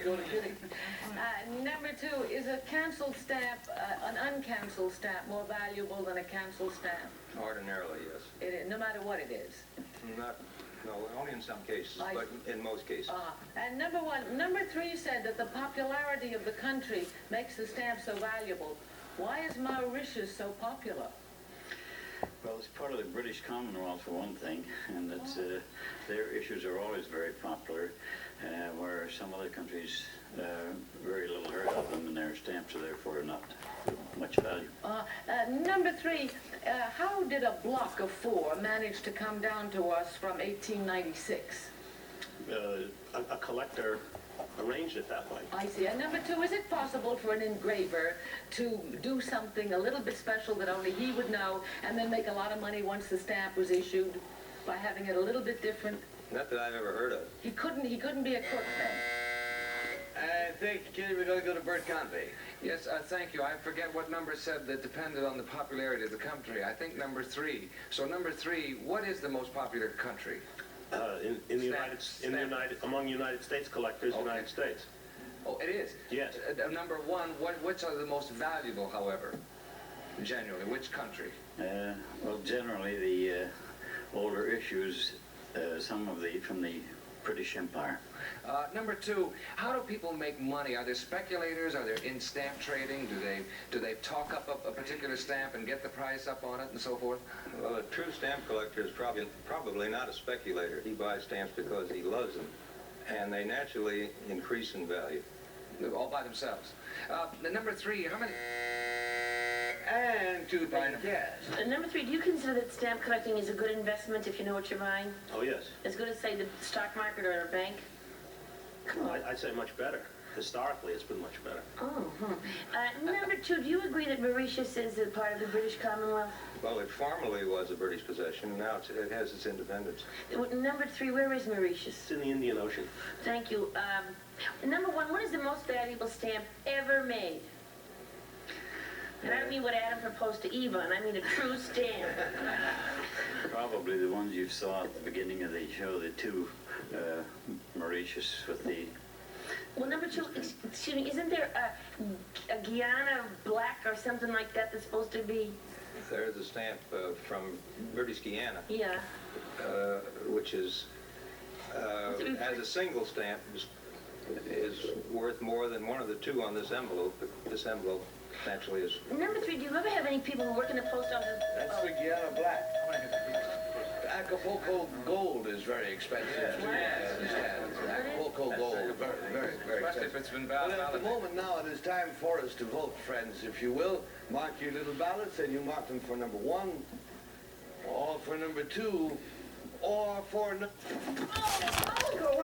Go to kitty. Number 2, is a canceled stamp, an uncanceled stamp, more valuable than a canceled stamp? Ordinarily, yes. It is, no matter what it is. No, only in some cases, but in most cases. And number 3 said that the popularity of the country makes the stamp so valuable. Why is Mauritius so popular? Well, it's part of the British Commonwealth for one thing, and it's, their issues are always very popular, where some other countries, very little heard of them, and their stamps are therefore not much value. Number 3, how did a block of 4 manage to come down to us from 1896? A collector arranged it that way. I see. And number 2, is it possible for an engraver to do something a little bit special that only he would know and then make a lot of money once the stamp was issued by having it a little bit different? Not that I've ever heard of. He couldn't be a crook then. I think, Kitty, we're going to go to Bert Convey. Yes, thank you. I forget what number said that depended on the popularity of the country. I think number 3. So number 3, what is the most popular country? Among United States collectors, Okay. United States. Oh, it is? Yes. Number 1, which are the most valuable, however? Generally, which country? Well, generally the older issues, some of from the British Empire. Number 2, how do people make money? Are there speculators? Are there in stamp trading? Do they talk up a particular stamp and get the price up on it and so forth? Well, a true stamp collector is probably not a speculator. He buys stamps because he loves them, and they naturally increase in value. All by themselves. Number 3, how many... And to the guest. Number 3, do you consider that stamp collecting is a good investment if you know what you're buying? Oh, yes. As good as, say, the stock market or a bank? I'd say much better. Historically, it's been much better. Oh, number 2, do you agree that Mauritius is a part of the British Commonwealth? Well, it formerly was a British possession, and now it has its independence. Number 3, where is Mauritius? It's in the Indian Ocean. Thank you. Number 1, what is the most valuable stamp ever made? And I don't mean what Adam proposed to Eva, I mean a true stamp. Probably the ones you saw at the beginning of the show, the 2 Mauritius with the... Well, number 2, excuse me, isn't there a Guyana black or something like that that's supposed to be... There's a stamp from British Guiana, Yeah. which is, as a single stamp, is worth more than one of the 2 on this envelope. This envelope naturally is... Number 3, do you ever have any people who work in the post office? That's the Guyana Black. Acapulco gold is very expensive. Acapulco gold, very Especially expensive. if it's been Well, at the validated. moment now, it is time for us to vote, friends, if you will. Mark your little ballots, and you mark them for number 1, or for number 2, or for...